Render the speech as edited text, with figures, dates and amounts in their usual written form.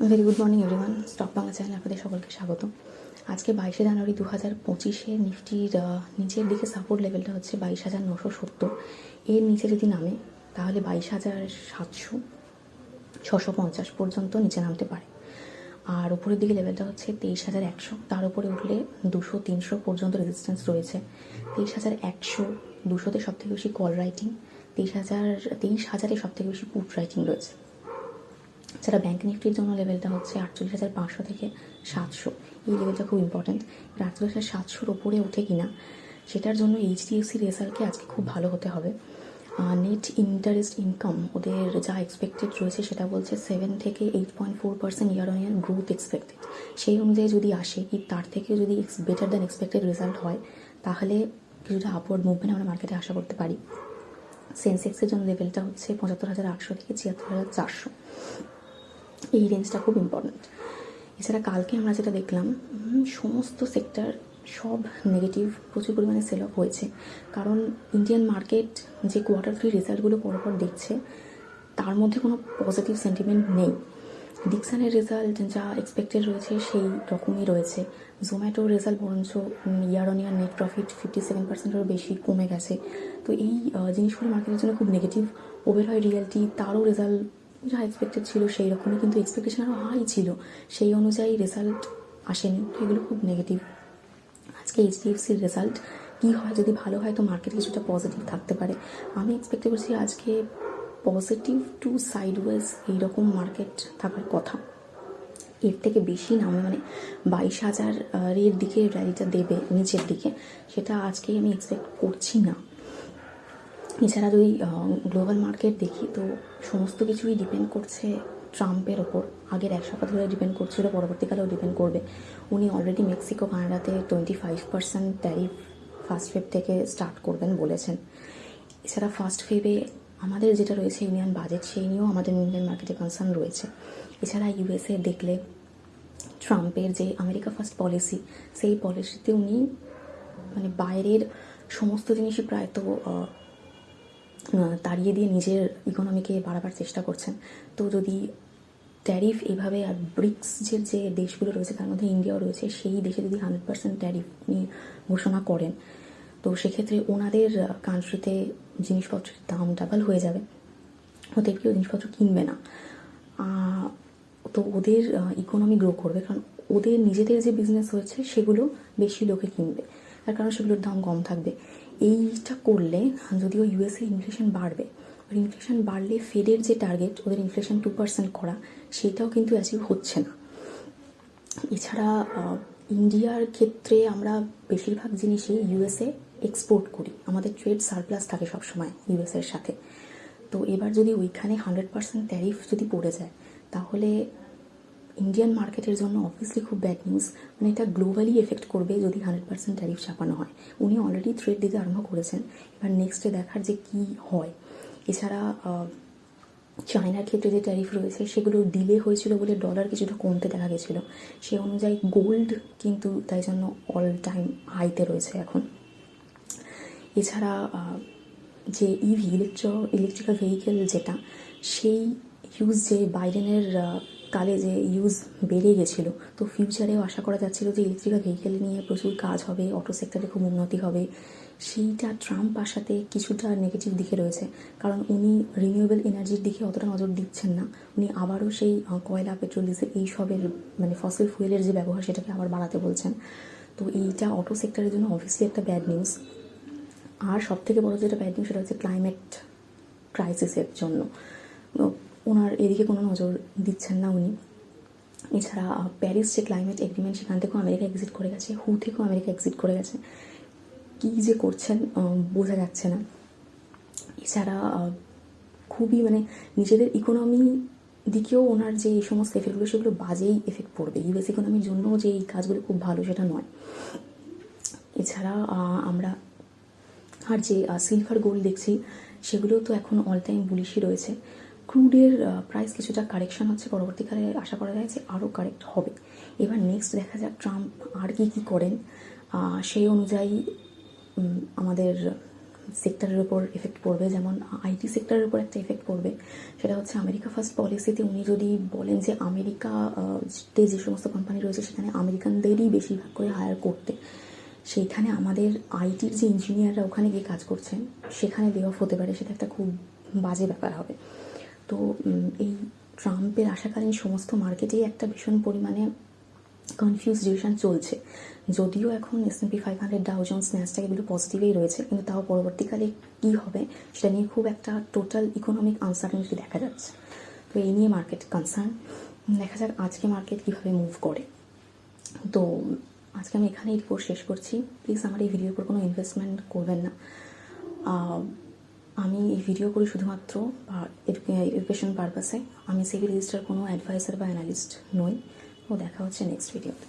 Very good morning everyone. Stock Bangla চ্যানেলে আপনাদের সকলকে স্বাগত। আজকে 22শে জানুয়ারি 2025 নিফটির নিচের দিকে সাপোর্ট লেভেলটা হচ্ছে 22,970। এর নিচে যদি নামে তাহলে 22,700 650 পর্যন্ত নিচে নামতে পারে। আর উপরের দিকে লেভেলটা হচ্ছে 23,100। তার উপরে উঠলে 200-300 পর্যন্ত রেজিস্ট্যান্স রয়েছে। 23,100 200-তে সবথেকে বেশি কল রাইটিং, 23,000-এ সবথেকে বেশি পুট রাইটিং রয়েছে। যারা ব্যাঙ্ক নিফটির জন্য লেভেলটা হচ্ছে 48,500 থেকে 700। এই লেভেলটা খুব ইম্পর্ট্যান্ট। 48,700-র ওপরে ওঠে কিনা সেটার জন্য এইচডিএফসির রেজাল্টকে আজকে খুব ভালো হতে হবে। নেট ইন্টারেস্ট ইনকাম ওদের যা এক্সপেক্টেড রয়েছে সেটা বলছে 7 থেকে 8.4% ইয়ার অন ইয়ার গ্রোথ এক্সপেক্টেড। সেই অনুযায়ী যদি আসে কি তার থেকে যদি বেটার দ্যান এক্সপেক্টেড রেজাল্ট হয় তাহলে কিছুটা আপওয়ার্ড মুভমেন্ট আমরা মার্কেটে আশা করতে পারি। সেন্সেক্সের জন্য লেভেলটা হচ্ছে 75,800 থেকে 76,400। এই রেঞ্জটা খুব ইম্পর্ট্যান্ট। এছাড়া কালকে আমরা যেটা দেখলাম, সমস্ত সেক্টর সব নেগেটিভ, প্রচুর পরিমাণে সেল অফ হয়েছে। কারণ ইন্ডিয়ান মার্কেট যে কোয়ার্টার 3 রেজাল্টগুলো পরপর দেখছে তার মধ্যে কোনো পজিটিভ সেন্টিমেন্ট নেই। ডিকসনের রেজাল্ট যা এক্সপেক্টেড রয়েছে সেই রকমই রয়েছে। জোম্যাটোর রেজাল্ট বরঞ্চ year on year net profit 57%-এরও বেশি কমে গেছে। তো এই জিনিসগুলো মার্কেটের জন্য খুব নেগেটিভ। ওবেরয় রিয়েলটি তারও রেজাল্ট যা এক্সপেক্টেড ছিল সেই রকমই, কিন্তু এক্সপেকটেশন আরও হাই ছিল, সেই অনুযায়ী রেজাল্ট আসেনি। তো এগুলো খুব নেগেটিভ। আজকে এইচডিএফসির রেজাল্ট কী হয়, যদি ভালো হয় তো মার্কেট কিছুটা পজিটিভ থাকতে পারে। আমি এক্সপেক্ট করছি আজকে পজিটিভ টু সাইডওয়েজ এইরকম মার্কেট থাকার কথা। এর থেকে বেশি নামে মানে 22,000-এর দিকে র্যালিটা দেবে নিচের দিকে, সেটা আজকে আমি এক্সপেক্ট করছি না। এছাড়া যদি গ্লোবাল মার্কেট দেখি তো সমস্ত কিছুই ডিপেন্ড করছে ট্রাম্পের ওপর। আগের এক সপ্তাহ ধরে ডিপেন্ড করছিল, পরবর্তীকালেও ডিপেন্ড করবে। উনি অলরেডি মেক্সিকো কানাডাতে 25% ট্যারিফ ফার্স্ট ফেব থেকে স্টার্ট করবেন বলেছেন। এছাড়া ফার্স্ট ফেবে আমাদের যেটা রয়েছে ইউনিয়ন বাজেট, সেই নিয়েও আমাদের ইন্ডিয়ান মার্কেটে কনসার্ন রয়েছে। এছাড়া ইউএসএ দেখলে ট্রাম্পের যে আমেরিকা ফার্স্ট পলিসি, সেই পলিসিতে উনি মানে বাইরের সমস্ত জিনিসই প্রায় তো তাড়িয়ে দিয়ে নিজের ইকোনমিকে বাড়াবার চেষ্টা করছেন। তো যদি ট্যারিফ এইভাবে, আর ব্রিক্সের যে দেশগুলো রয়েছে তার মধ্যে ইন্ডিয়াও রয়েছে, সেই দেশে যদি 100% ট্যারিফ উনি ঘোষণা করেন তো সেক্ষেত্রে ওনাদের কান্ট্রিতে জিনিসপত্রের দাম ডাবল হয়ে যাবে। ওদের কেউ জিনিসপত্র কিনবে না, তো ওদের ইকোনমি গ্রো করবে। কারণ ওদের নিজেদের যে বিজনেস হয়েছে সেগুলো বেশি লোকে কিনবে, তার কারণ সেগুলোর দাম কম থাকবে। এইটা করলে যদিও ইউএসএ ইনফ্লেশন বাড়বে, আর ইনফ্লেশন বাড়লে ফেডের যে টার্গেট ওদের ইনফ্লেশন 2% করা, সেটাও কিন্তু অ্যাচিভ হচ্ছে না। এছাড়া ইন্ডিয়ার ক্ষেত্রে আমরা বেশিরভাগ জিনিসই ইউএসএ এক্সপোর্ট করি, আমাদের ট্রেড সারপ্লাস থাকে সবসময় ইউএসএর সাথে। তো এবার যদি ওইখানে 100% ট্যারিফ যদি পড়ে যায় তাহলে ইন্ডিয়ান মার্কেটের জন্য অবভিয়াসলি খুব ব্যাড নিউজ। মানে এটা গ্লোবালি এফেক্ট করবে যদি 100% ট্যারিফ চাপানো হয়। উনি অলরেডি থ্রেড দিতে আরম্ভ করেছেন, এবার নেক্সটে দেখার যে কী হয়। এছাড়া চায়নার ক্ষেত্রে যে ট্যারিফ রয়েছে সেগুলো ডিলে হয়েছিল বলে ডলার কিছুটা কমতে দেখা গেছিলো, সে অনুযায়ী গোল্ড কিন্তু তাই জন্য অল টাইম হাইতে রয়েছে এখন। এছাড়া যে ইভি ইলেকট্রিক্যাল ভেহিকেল যেটা, সেই ইউজ যে বাইডেনের কালে যে ইউজ বেড়ে গেছিলো, তো ফিউচারেও আশা করা যাচ্ছিলো যে ইলেকট্রিক্যাল ভেহিকেল নিয়ে প্রচুর কাজ হবে, অটো সেক্টরে খুব উন্নতি হবে। সেইটা ট্রাম্প আসাতে কিছুটা নেগেটিভ দিকে রয়েছে, কারণ উনি রিনিউয়েবল এনার্জির দিকে অতটা নজর দিচ্ছেন না। উনি আবারও সেই কয়লা, পেট্রোল, ডিজেল এইসবের মানে ফসিল ফুয়েলের যে ব্যবহার সেটাকে আবার বাড়াতে বলছেন। তো এইটা অটো সেক্টরের জন্য অবভিয়াসলি একটা ব্যাড নিউজ। আর সবথেকে বড় যেটা ব্যাড নিউজ সেটা হচ্ছে ক্লাইমেট ক্রাইসিসের জন্য ওনার এদিকে কোনো নজর দিচ্ছেন না উনি। এছাড়া প্যারিস যে ক্লাইমেট এগ্রিমেন্ট, সেখান থেকেও আমেরিকা এক্সিট করে গেছে, থেকেও আমেরিকা এক্সিট করে গেছে। কী যে করছেন বোঝা যাচ্ছে না। এছাড়া খুবই মানে নিজেদের ইকোনমি দিকেও ওনার যে এই সমস্ত এফেক্টগুলো সেগুলো বাজেই এফেক্ট পড়বে। ইউএস ইকোনমির জন্য যে এই কাজগুলো খুব ভালো সেটা নয়। এছাড়া আমরা আর যে সিলভার গোল্ড দেখছি সেগুলো তো এখন অল টাইম বুলিশই রয়েছে। ক্রুডের প্রাইস কিছুটা কারেকশন হচ্ছে, পরবর্তীকালে আশা করা যায় যে আরও কারেক্ট হবে। এবার নেক্সট দেখা যাক ট্রাম্প আর কি করেন, সেই অনুযায়ী আমাদের সেক্টরের উপর এফেক্ট পড়বে, যেমন আইটি সেক্টরের উপর একটা এফেক্ট পড়বে। সেটা হচ্ছে আমেরিকা ফার্স্ট পলিসিতে উনি যদি বলেন যে আমেরিকাতে যে সমস্ত কোম্পানি রয়েছে সেখানে আমেরিকানদেরই বেশিরভাগ করে হায়ার করতে, সেইখানে আমাদের আইটির যে ইঞ্জিনিয়াররা ওখানে গিয়ে কাজ করছেন সেখানে লে অফ হতে পারে, সেটা একটা খুব বাজে ব্যাপার হবে। তো এই ট্রাম্পের আসাকালীন সমস্ত মার্কেটেই একটা ভীষণ পরিমাণে কনফিউজেশন চলছে। যদিও এখন S&P 500, ডাও জোন্স, ন্যাসড্যাক এগুলো পজিটিভেই রয়েছে, কিন্তু তাও পরবর্তীকালে কী হবে সেটা নিয়ে খুব একটা টোটাল ইকোনমিক আনসার্টেনিটি দেখা যাচ্ছে। তো এই নিয়ে মার্কেট কনসার্ন। দেখা যাক আজকে মার্কেট কীভাবে মুভ করে। তো আজকে আমি এখানেই রিপোর্ট শেষ করছি। প্লিজ আমার এই ভিডিওর উপর কোনো ইনভেস্টমেন্ট করবেন না। আমি এই ভিডিও করি শুধুমাত্র এডুকেশন পারপাসে। আমি সেবি রেজিস্টার কোনো অ্যাডভাইসার বা অ্যানালিস্ট নই। ও দেখা হচ্ছে নেক্সট ভিডিওতে।